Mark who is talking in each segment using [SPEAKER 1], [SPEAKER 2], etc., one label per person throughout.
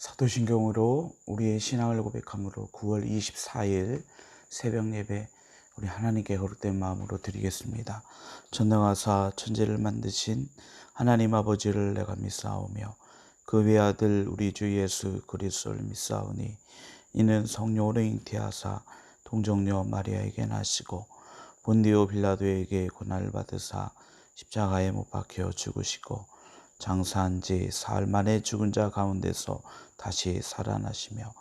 [SPEAKER 1] 사도신경으로 우리의 신앙을 고백함으로 9월 24일 새벽 예배 우리 하나님께 거룩된 마음으로 드리겠습니다. 전능하사 천지를 만드신 하나님 아버지를 내가 믿사오며 그 외아들 우리 주 예수 그리스도를 믿사오니 이는 성령으로 잉태하사 동정녀 마리아에게 나시고 본디오 빌라도에게 고난을 받으사 십자가에 못 박혀 죽으시고 장사한 지 사흘 만에 죽은 자 가운데서 다시 살아나시며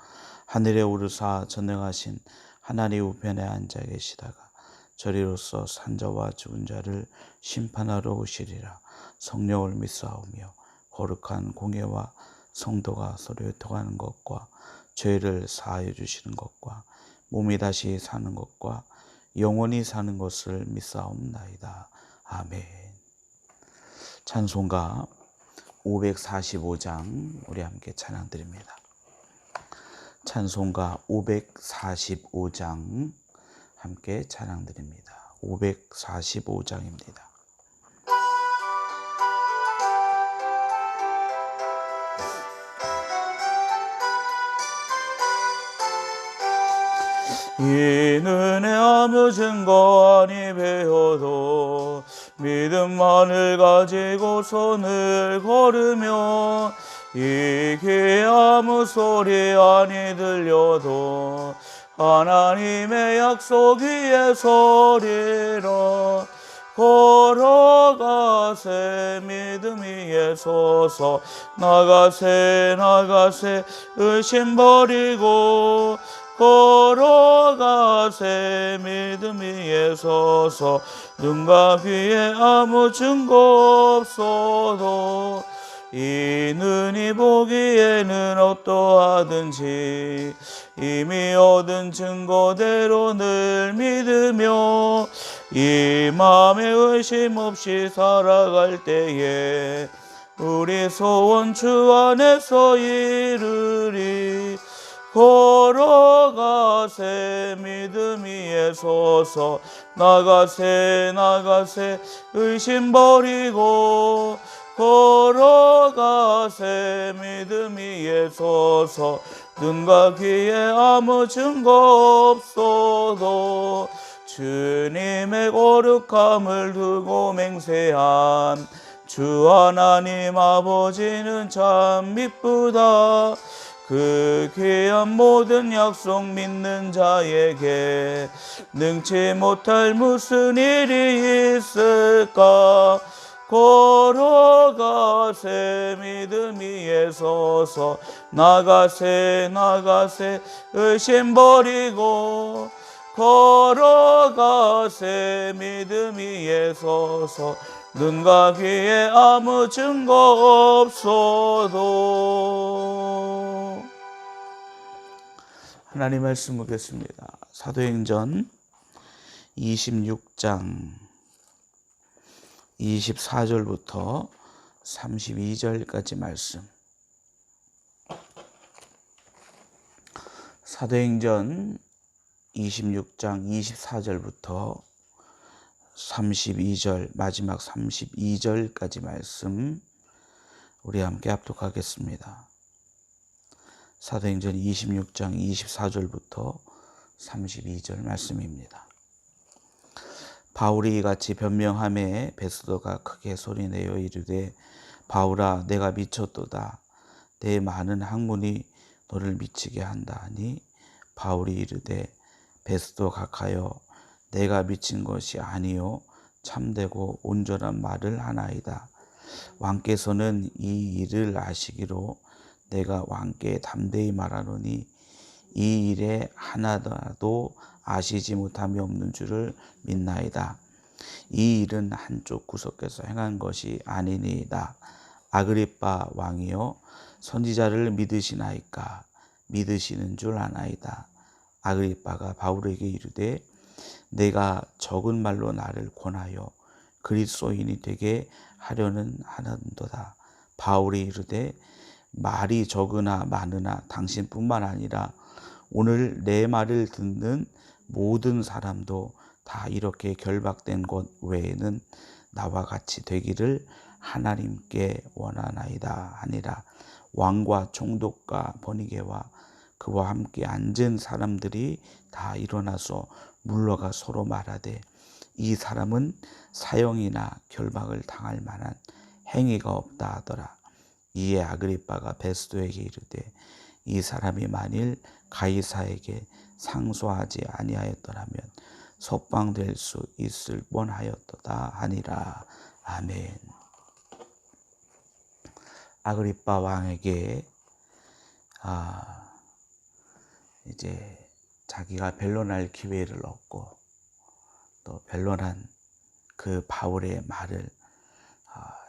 [SPEAKER 1] 하늘에 오르사 전능하신 하나님 우편에 앉아 계시다가 저리로서 산자와 죽은 자를 심판하러 오시리라. 성령을 믿사오며 거룩한 공예와 성도가 서로 교통하는 것과 죄를 사하여 주시는 것과 몸이 다시 사는 것과 영원히 사는 것을 믿사옵나이다. 아멘. 찬송가 545장 우리 함께 찬양 드립니다. 찬송가 545장 함께 찬양 드립니다. 545장입니다. 이는 아무 증거 아니 배워도 믿음만을 가지고 손을 걸으며 이게 아무 소리 아니 들려도 하나님의 약속 위에 서리라. 걸어가세 믿음 위에 서서 나가세 의심 버리고 걸어가세 믿음 위에 서서 눈과 귀에 아무 증거 없어도 이 눈이 보기에는 어떠하든지 이미 얻은 증거대로 늘 믿으며 이 마음에 의심 없이 살아갈 때에 우리 소원 주 안에서 이루리. 걸어가세 믿음 위에 서서 나가세 의심 버리고 걸어가세 믿음 위에 서서 눈과 귀에 아무 증거 없어도 주님의 거룩함을 두고 맹세한 주 하나님 아버지는 참 미쁘다. 그 귀한 모든 약속 믿는 자에게 능치 못할 무슨 일이 있을까. 걸어가세 믿음 위에 서서 나가세 의심 버리고 걸어가세 믿음 위에 서서 눈과 귀에 아무 증거 없어도. 하나님 말씀 보겠습니다. 사도행전 26장 24절부터 32절까지 말씀. 사도행전 26장 24절부터 32절 마지막 32절까지 말씀 우리 함께 합독하겠습니다. 사도행전 26장 24절부터 32절 말씀입니다. 바울이 이같이 변명하매 베스도가 크게 소리내어 이르되 바울아 내가 미쳤도다. 내 많은 학문이 너를 미치게 한다 하니 바울이 이르되 베스도 각하여 내가 미친 것이 아니요 참되고 온전한 말을 하나이다. 왕께서는 이 일을 아시기로 내가 왕께 담대히 말하노니 이 일에 하나도 아시지 못함이 없는 줄을 믿나이다. 이 일은 한쪽 구석에서 행한 것이 아니니이다. 아그리빠 왕이여 선지자를 믿으시나이까. 믿으시는 줄 아나이다. 아그리빠가 바울에게 이르되 내가 적은 말로 나를 권하여 그리스도인이 되게 하려는 하는도다. 바울이 이르되 말이 적으나 많으나 당신뿐만 아니라 오늘 내 말을 듣는 모든 사람도 다 이렇게 결박된 것 외에는 나와 같이 되기를 하나님께 원하나이다 하니라. 왕과 총독과 버니게와 그와 함께 앉은 사람들이 다 일어나서 물러가 서로 말하되 이 사람은 사형이나 결박을 당할 만한 행위가 없다 하더라. 이에 아그리빠가 베스도에게 이르되 이 사람이 만일 가이사에게 상소하지 아니하였더라면 석방될 수 있을 뻔하였도다 하니라. 아멘. 아그리빠 왕에게 이제 자기가 변론할 기회를 얻고 또 변론한 그 바울의 말을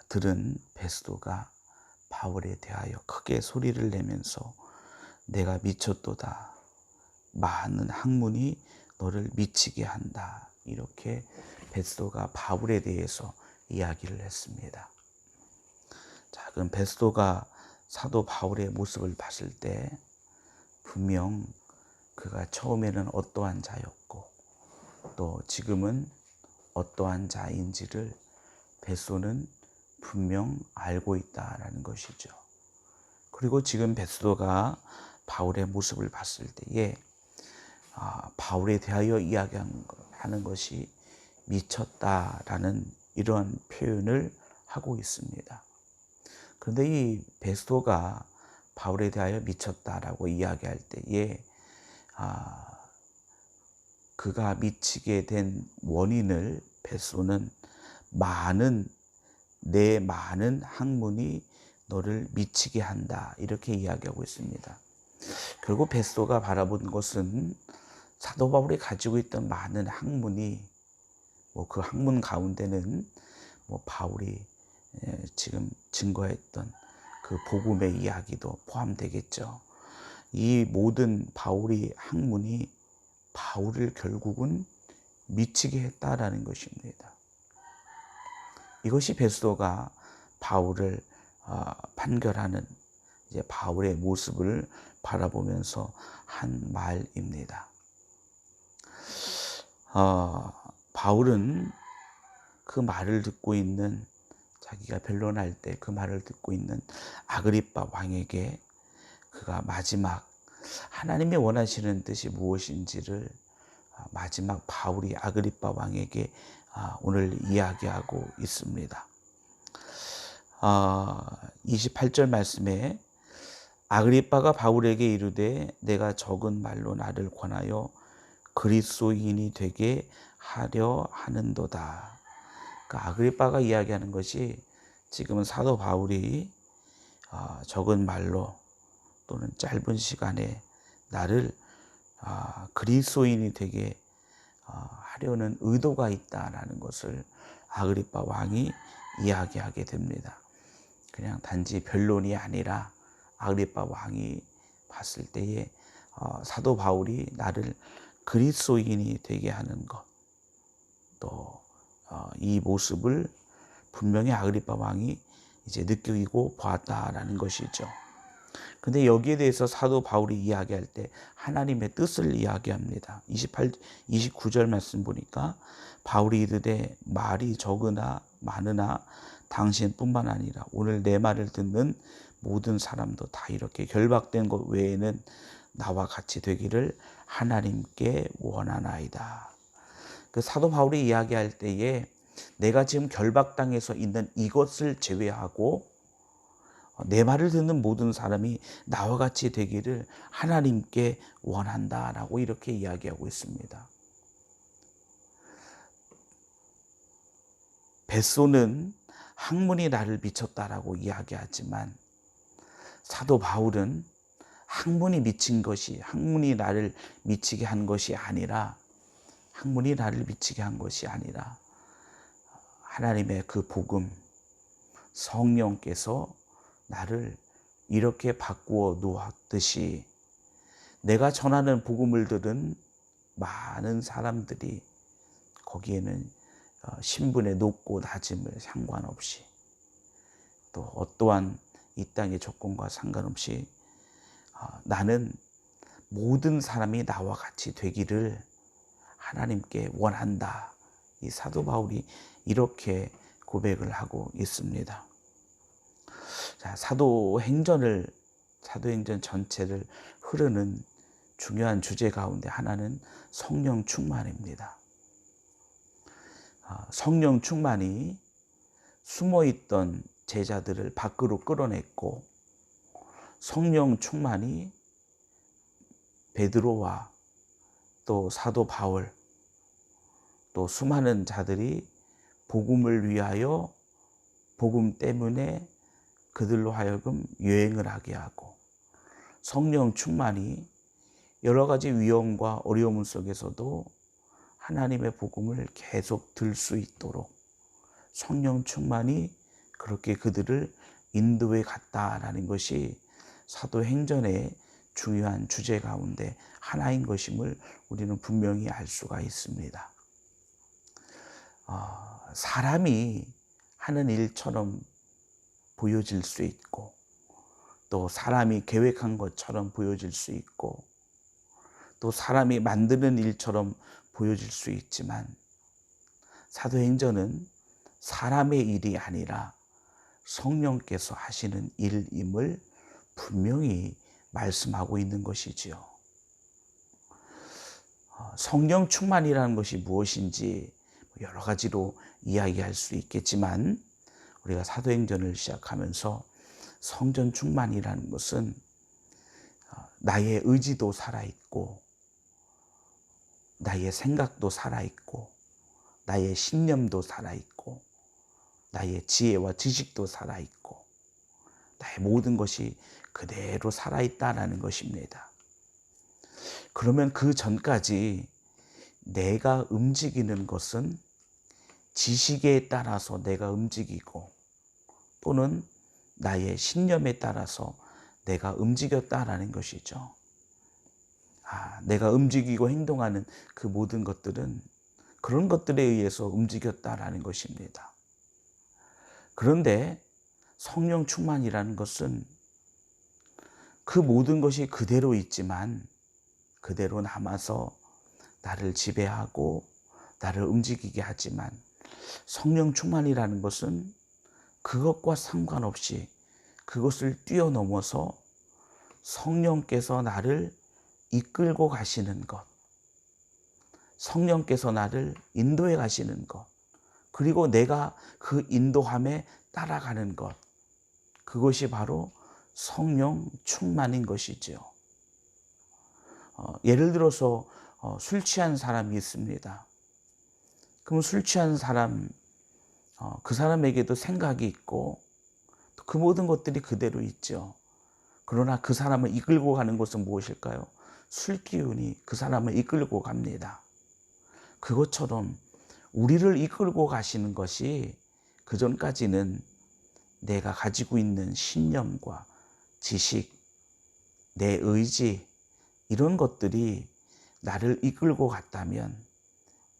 [SPEAKER 1] 들은 베스도가 바울에 대하여 크게 소리를 내면서 내가 미쳤도다. 많은 학문이 너를 미치게 한다. 이렇게 베스도가 바울에 대해서 이야기를 했습니다. 자, 그럼 베스도가 사도 바울의 모습을 봤을 때 분명 그가 처음에는 어떠한 자였고 또 지금은 어떠한 자인지를 베스도는 분명 알고 있다라는 것이죠. 그리고 지금 베스도가 바울의 모습을 봤을 때에 바울에 대하여 이야기하는 것이 미쳤다라는 이런 표현을 하고 있습니다. 그런데 이 베스도가 바울에 대하여 미쳤다라고 이야기할 때에 그가 미치게 된 원인을 베스도는 내 많은 학문이 너를 미치게 한다 이렇게 이야기하고 있습니다. 결국 베스도가 바라본 것은 사도 바울이 가지고 있던 많은 학문이 그 학문 가운데는 바울이 지금 증거했던 그 복음의 이야기도 포함되겠죠. 이 모든 바울의 학문이 바울을 결국은 미치게 했다라는 것입니다. 이것이 베스도가 바울을 판결하는 이제 바울의 모습을 바라보면서 한 말입니다. 바울은 그 말을 듣고 있는 자기가 변론할 때 그 말을 듣고 있는 아그리빠 왕에게 그가 마지막 하나님이 원하시는 뜻이 무엇인지를 마지막 바울이 아그리빠 왕에게 오늘 이야기하고 있습니다. 28절 말씀에 아그리빠가 바울에게 이르되 내가 적은 말로 나를 권하여 그리스도인이 되게 하려 하는도다. 그러니까 아그리빠가 이야기하는 것이 지금은 사도 바울이 적은 말로 또는 짧은 시간에 나를 그리스도인이 되게 하려는 의도가 있다라는 것을 아그리빠 왕이 이야기하게 됩니다. 그냥 단지 변론이 아니라 아그리빠 왕이 봤을 때에 사도 바울이 나를 그리스도인이 되게 하는 것, 또 이 모습을 분명히 아그리빠 왕이 이제 느끼고 보았다라는 것이죠. 근데 여기에 대해서 사도 바울이 이야기할 때 하나님의 뜻을 이야기합니다. 29절 말씀 보니까 바울이 이르되 말이 적으나 많으나 당신뿐만 아니라 오늘 내 말을 듣는 모든 사람도 다 이렇게 결박된 것 외에는 나와 같이 되기를 하나님께 원하나이다. 그 사도 바울이 이야기할 때에 내가 지금 결박당해서 있는 이것을 제외하고 내 말을 듣는 모든 사람이 나와 같이 되기를 하나님께 원한다라고 이렇게 이야기하고 있습니다. 베소는 학문이 나를 미쳤다라고 이야기하지만 사도 바울은 학문이 나를 미치게 한 것이 아니라 하나님의 그 복음, 성령께서 나를 이렇게 바꾸어 놓았듯이 내가 전하는 복음을 들은 많은 사람들이 거기에는 신분의 높고 낮음을 상관없이 또 어떠한 이 땅의 조건과 상관없이 나는 모든 사람이 나와 같이 되기를 하나님께 원한다. 이 사도 바울이 이렇게 고백을 하고 있습니다. 자, 사도행전 전체를 흐르는 중요한 주제 가운데 하나는 성령 충만입니다. 성령 충만이 숨어있던 제자들을 밖으로 끌어냈고, 성령 충만이 베드로와 또 사도 바울, 또 수많은 자들이 복음을 위하여 복음 때문에 그들로 하여금 여행을 하게 하고, 성령 충만이 여러 가지 위험과 어려움 속에서도 하나님의 복음을 계속 들 수 있도록 성령 충만이 그렇게 그들을 인도해 갔다라는 것이 사도행전의 중요한 주제 가운데 하나인 것임을 우리는 분명히 알 수가 있습니다. 사람이 하는 일처럼 보여질 수 있고, 또 사람이 계획한 것처럼 보여질 수 있고, 또 사람이 만드는 일처럼 보여질 수 있지만, 사도행전은 사람의 일이 아니라 성령께서 하시는 일임을 분명히 말씀하고 있는 것이지요. 성령 충만이라는 것이 무엇인지 여러 가지로 이야기할 수 있겠지만, 우리가 사도행전을 시작하면서 성전 충만이라는 것은 나의 의지도 살아있고, 나의 생각도 살아있고, 나의 신념도 살아있고, 나의 지혜와 지식도 살아있고, 나의 모든 것이 그대로 살아있다라는 것입니다. 그러면 그 전까지 내가 움직이는 것은 지식에 따라서 내가 움직이고, 또는 나의 신념에 따라서 내가 움직였다라는 것이죠. 내가 움직이고 행동하는 그 모든 것들은 그런 것들에 의해서 움직였다라는 것입니다. 그런데 성령 충만이라는 것은 그 모든 것이 그대로 있지만 그대로 남아서 나를 지배하고 나를 움직이게 하지만, 성령 충만이라는 것은 그것과 상관없이 그것을 뛰어넘어서 성령께서 나를 이끌고 가시는 것, 성령께서 나를 인도해 가시는 것, 그리고 내가 그 인도함에 따라가는 것, 그것이 바로 성령 충만인 것이죠. 예를 들어서 술 취한 사람이 있습니다. 그럼 술 취한 사람, 그 사람에게도 생각이 있고 그 모든 것들이 그대로 있죠. 그러나 그 사람을 이끌고 가는 것은 무엇일까요? 술 기운이 그 사람을 이끌고 갑니다. 그것처럼 우리를 이끌고 가시는 것이 그전까지는 내가 가지고 있는 신념과 지식, 내 의지, 이런 것들이 나를 이끌고 갔다면,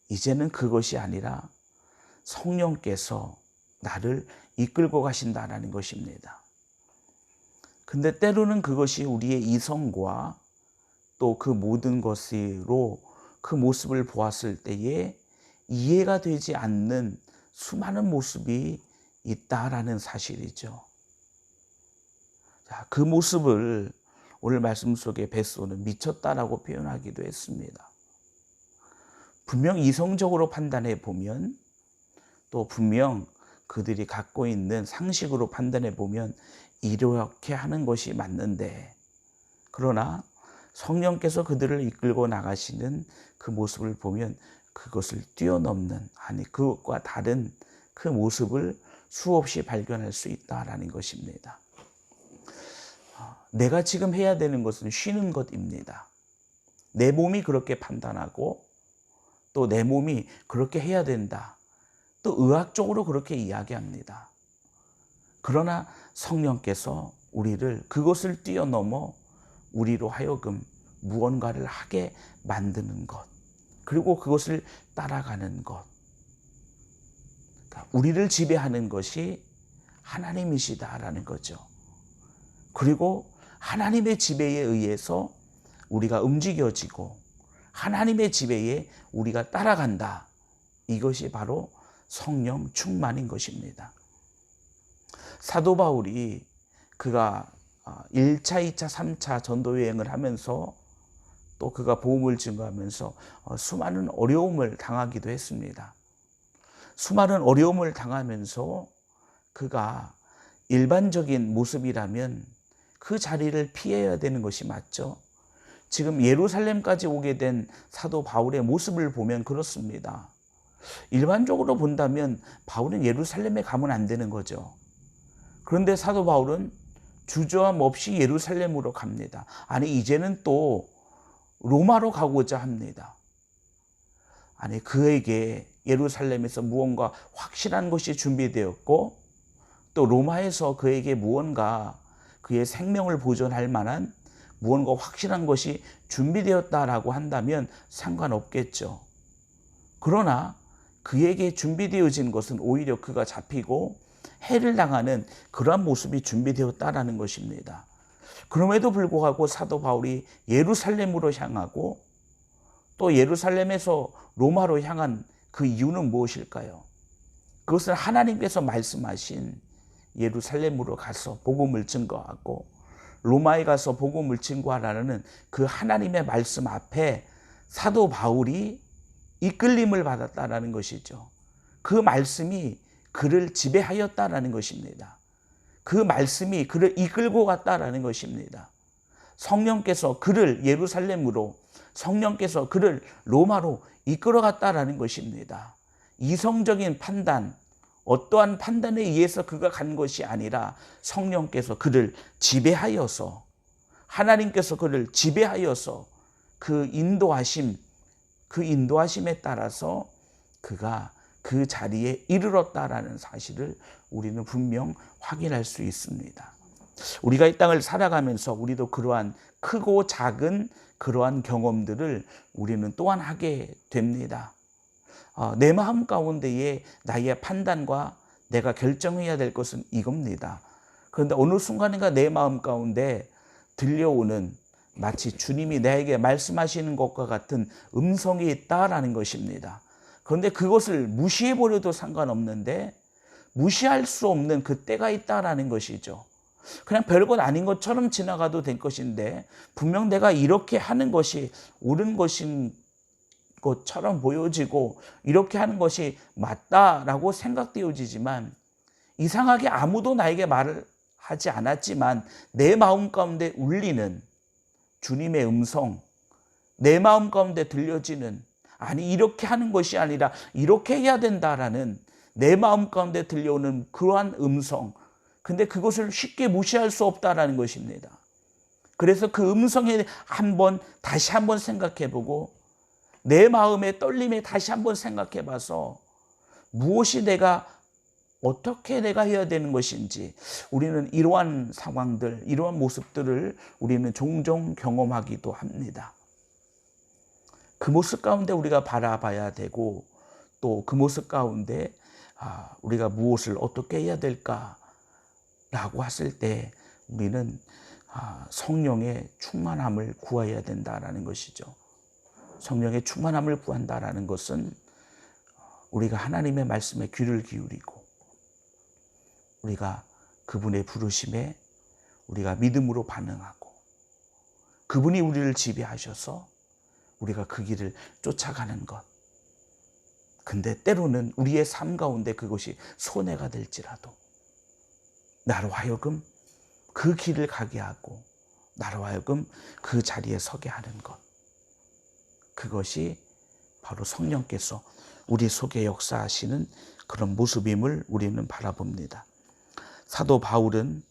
[SPEAKER 1] 이제는 그것이 아니라 성령께서 나를 이끌고 가신다는 것입니다. 근데 때로는 그것이 우리의 이성과 또 그 모든 것으로 그 모습을 보았을 때에 이해가 되지 않는 수많은 모습이 있다라는 사실이죠. 자, 그 모습을 오늘 말씀 속에 베드로는 미쳤다라고 표현하기도 했습니다. 분명 이성적으로 판단해 보면, 또 분명 그들이 갖고 있는 상식으로 판단해 보면 이렇게 하는 것이 맞는데, 그러나 성령께서 그들을 이끌고 나가시는 그 모습을 보면 그것을 뛰어넘는, 아니 그것과 다른 그 모습을 수없이 발견할 수 있다라는 것입니다. 내가 지금 해야 되는 것은 쉬는 것입니다. 내 몸이 그렇게 판단하고, 또 내 몸이 그렇게 해야 된다, 또 의학적으로 그렇게 이야기합니다. 그러나 성령께서 우리를 그것을 뛰어넘어 우리로 하여금 무언가를 하게 만드는 것, 그리고 그것을 따라가는 것, 우리를 지배하는 것이 하나님이시다라는 거죠. 그리고 하나님의 지배에 의해서 우리가 움직여지고 하나님의 지배에 우리가 따라간다, 이것이 바로 성령 충만인 것입니다. 사도 바울이 그가 1차, 2차, 3차 전도 여행을 하면서 또 그가 복음을 증거하면서 수많은 어려움을 당하기도 했습니다. 수많은 어려움을 당하면서 그가 일반적인 모습이라면 그 자리를 피해야 되는 것이 맞죠. 지금 예루살렘까지 오게 된 사도 바울의 모습을 보면 그렇습니다. 일반적으로 본다면 바울은 예루살렘에 가면 안 되는 거죠. 그런데 사도 바울은 주저함 없이 예루살렘으로 갑니다. 아니, 이제는 또 로마로 가고자 합니다. 아니, 그에게 예루살렘에서 무언가 확실한 것이 준비되었고 또 로마에서 그에게 무언가 그의 생명을 보존할 만한 무언가 확실한 것이 준비되었다라고 한다면 상관없겠죠. 그러나 그에게 준비되어진 것은 오히려 그가 잡히고 해를 당하는 그러한 모습이 준비되었다라는 것입니다. 그럼에도 불구하고 사도 바울이 예루살렘으로 향하고 또 예루살렘에서 로마로 향한 그 이유는 무엇일까요? 그것은 하나님께서 말씀하신 예루살렘으로 가서 복음을 증거하고 로마에 가서 복음을 증거하라는 그 하나님의 말씀 앞에 사도 바울이 이끌림을 받았다라는 것이죠. 그 말씀이 그를 지배하였다라는 것입니다. 그 말씀이 그를 이끌고 갔다라는 것입니다. 성령께서 그를 예루살렘으로, 성령께서 그를 로마로 이끌어 갔다라는 것입니다. 이성적인 판단, 어떠한 판단에 의해서 그가 간 것이 아니라 성령께서 그를 지배하여서, 하나님께서 그를 지배하여서 그 인도하심에 따라서 그가 그 자리에 이르렀다라는 사실을 우리는 분명 확인할 수 있습니다. 우리가 이 땅을 살아가면서 우리도 그러한 크고 작은 그러한 경험들을 우리는 또한 하게 됩니다. 내 마음 가운데에 나의 판단과 내가 결정해야 될 것은 이겁니다. 그런데 어느 순간인가 내 마음 가운데 들려오는 마치 주님이 나에게 말씀하시는 것과 같은 음성이 있다라는 것입니다. 그런데 그것을 무시해버려도 상관없는데 무시할 수 없는 그 때가 있다라는 것이죠. 그냥 별것 아닌 것처럼 지나가도 될 것인데 분명 내가 이렇게 하는 것이 옳은 것인 것처럼 보여지고 이렇게 하는 것이 맞다라고 생각되어지지만 이상하게 아무도 나에게 말을 하지 않았지만 내 마음 가운데 울리는 주님의 음성, 내 마음 가운데 들려지는, 아니 이렇게 하는 것이 아니라 이렇게 해야 된다라는 내 마음 가운데 들려오는 그러한 음성, 근데 그것을 쉽게 무시할 수 없다라는 것입니다. 그래서 그 음성에 다시 한번 생각해보고 내 마음의 떨림에 다시 한번 생각해봐서 무엇이 어떻게 내가 해야 되는 것인지, 우리는 이러한 상황들, 이러한 모습들을 우리는 종종 경험하기도 합니다. 그 모습 가운데 우리가 바라봐야 되고 또 그 모습 가운데 우리가 무엇을 어떻게 해야 될까라고 했을 때 우리는 성령의 충만함을 구해야 된다라는 것이죠. 성령의 충만함을 구한다라는 것은 우리가 하나님의 말씀에 귀를 기울이고 우리가 그분의 부르심에 우리가 믿음으로 반응하고 그분이 우리를 지배하셔서 우리가 그 길을 쫓아가는 것. 근데 때로는 우리의 삶 가운데 그것이 손해가 될지라도 나로 하여금 그 길을 가게 하고 나로 하여금 그 자리에 서게 하는 것. 그것이 바로 성령께서 우리 속에 역사하시는 그런 모습임을 우리는 바라봅니다. 사도 바울은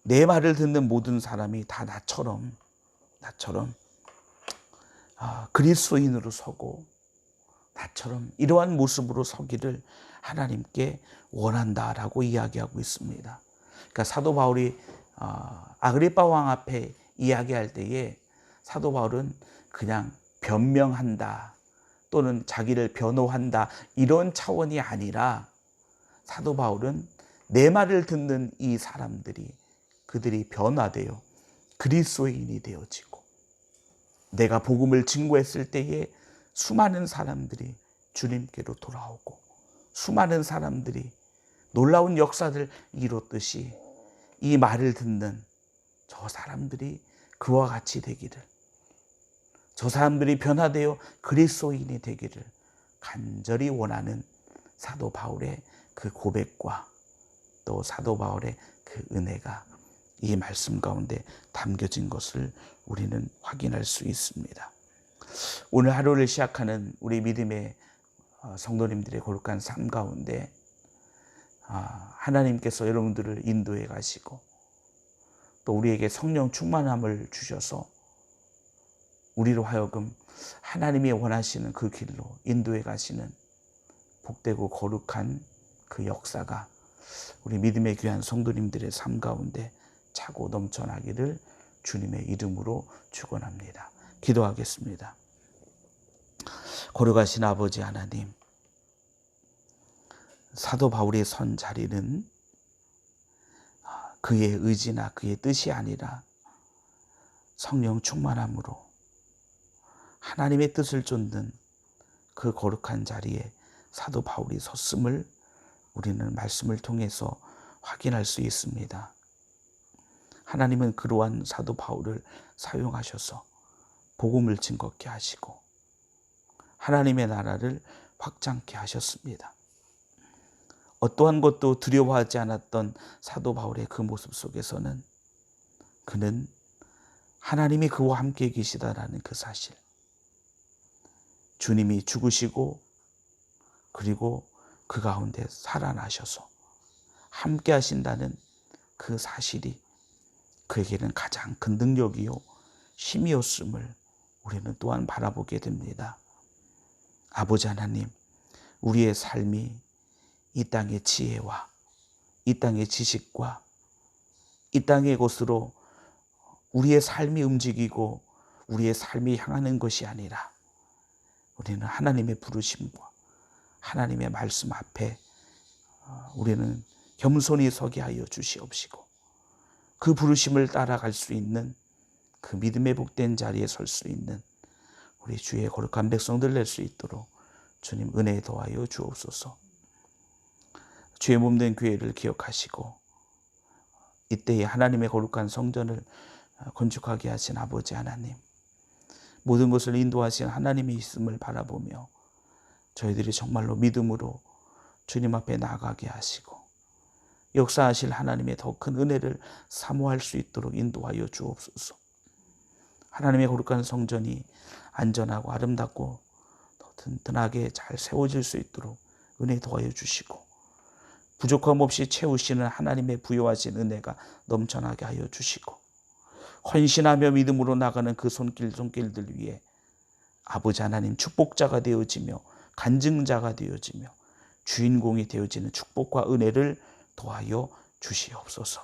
[SPEAKER 1] 내 말을 듣는 모든 사람이 다 나처럼 그리스도인으로 서고 나처럼 이러한 모습으로 서기를 하나님께 원한다라고 이야기하고 있습니다. 그러니까 사도 바울이 아그리빠 왕 앞에 이야기할 때에 사도 바울은 그냥 변명한다 또는 자기를 변호한다 이런 차원이 아니라 사도 바울은 내 말을 듣는 이 사람들이 그들이 변화되어 그리스도인이 되어지고 내가 복음을 증거했을 때에 수많은 사람들이 주님께로 돌아오고 수많은 사람들이 놀라운 역사를 이뤘듯이 이 말을 듣는 저 사람들이 그와 같이 되기를, 저 사람들이 변화되어 그리스도인이 되기를 간절히 원하는 사도 바울의 그 고백과 또 사도 바울의 그 은혜가 이 말씀 가운데 담겨진 것을 우리는 확인할 수 있습니다. 오늘 하루를 시작하는 우리 믿음의 성도님들의 거룩한 삶 가운데 하나님께서 여러분들을 인도해 가시고 또 우리에게 성령 충만함을 주셔서 우리로 하여금 하나님이 원하시는 그 길로 인도해 가시는 복되고 거룩한 그 역사가 우리 믿음의 귀한 성도님들의 삶 가운데 차고 넘쳐나기를 주님의 이름으로 축원합니다. 기도하겠습니다. 거룩하신 아버지 하나님, 사도 바울의 선 자리는 그의 의지나 그의 뜻이 아니라 성령 충만함으로 하나님의 뜻을 쫓는 그 거룩한 자리에 사도 바울이 섰음을 우리는 말씀을 통해서 확인할 수 있습니다. 하나님은 그러한 사도 바울을 사용하셔서 복음을 증거케 하시고 하나님의 나라를 확장케 하셨습니다. 어떠한 것도 두려워하지 않았던 사도 바울의 그 모습 속에서는 그는 하나님이 그와 함께 계시다라는 그 사실, 주님이 죽으시고 그리고 그 가운데 살아나셔서 함께 하신다는 그 사실이 그에게는 가장 큰 능력이요 힘이었음을 우리는 또한 바라보게 됩니다. 아버지 하나님, 우리의 삶이 이 땅의 지혜와 이 땅의 지식과 이 땅의 것으로 우리의 삶이 움직이고 우리의 삶이 향하는 것이 아니라 우리는 하나님의 부르심과 하나님의 말씀 앞에 우리는 겸손히 서게 하여 주시옵시고 그 부르심을 따라갈 수 있는 그 믿음의 복된 자리에 설 수 있는 우리 주의 거룩한 백성들 낼 수 있도록 주님 은혜 더하여 주옵소서. 주의 몸된 교회를 기억하시고 이때에 하나님의 거룩한 성전을 건축하게 하신 아버지 하나님, 모든 것을 인도하신 하나님이 있음을 바라보며 저희들이 정말로 믿음으로 주님 앞에 나아가게 하시고 역사하실 하나님의 더 큰 은혜를 사모할 수 있도록 인도하여 주옵소서. 하나님의 거룩한 성전이 안전하고 아름답고 더 든든하게 잘 세워질 수 있도록 은혜 더하여 주시고 부족함 없이 채우시는 하나님의 부여하신 은혜가 넘쳐나게 하여 주시고 헌신하며 믿음으로 나가는 그 손길들 위에 아버지 하나님 축복자가 되어지며 간증자가 되어지며 주인공이 되어지는 축복과 은혜를 더하여 주시옵소서.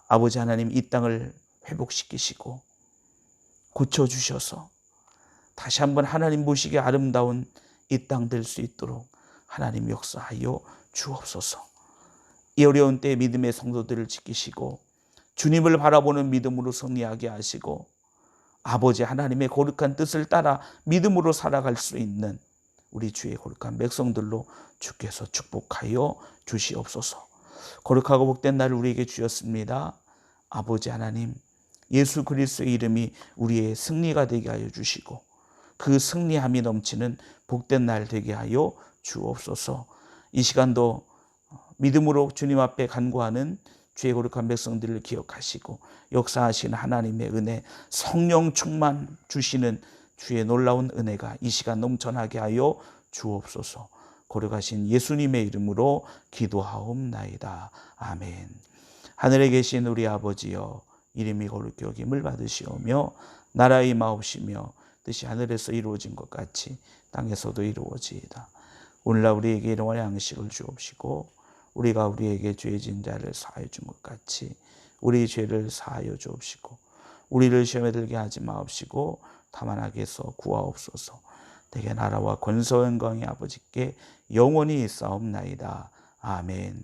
[SPEAKER 1] 아버지 하나님, 이 땅을 회복시키시고 고쳐주셔서 다시 한번 하나님 보시기에 아름다운 이 땅 될 수 있도록 하나님 역사하여 주옵소서. 이 어려운 때에 믿음의 성도들을 지키시고 주님을 바라보는 믿음으로 승리하게 하시고 아버지 하나님의 거룩한 뜻을 따라 믿음으로 살아갈 수 있는 우리 주의 거룩한 백성들로 주께서 축복하여 주시옵소서. 거룩하고 복된 날을 우리에게 주셨습니다. 아버지 하나님, 예수 그리스도의 이름이 우리의 승리가 되게 하여 주시고 그 승리함이 넘치는 복된 날 되게 하여 주옵소서. 이 시간도 믿음으로 주님 앞에 간구하는 주의 거룩한 백성들을 기억하시고 역사하시는 하나님의 은혜, 성령 충만 주시는 주의 놀라운 은혜가 이 시간 넘쳐나게 하여 주옵소서. 거룩하신 예수님의 이름으로 기도하옵나이다. 아멘. 하늘에 계신 우리 아버지여, 이름이 거룩히 여김을 받으시오며 나라의 마옵시며 뜻이 하늘에서 이루어진 것 같이 땅에서도 이루어지이다. 오늘날 우리에게 일용할 양식을 주옵시고 우리가 우리에게 죄 진 자를 사하여 준 것 같이 우리 죄를 사하여 주옵시고 우리를 시험에 들게 하지 마옵시고 다만 악에서 구하옵소서. 대개 나라와 권세 영광이 아버지께 영원히 있사옵나이다. 아멘.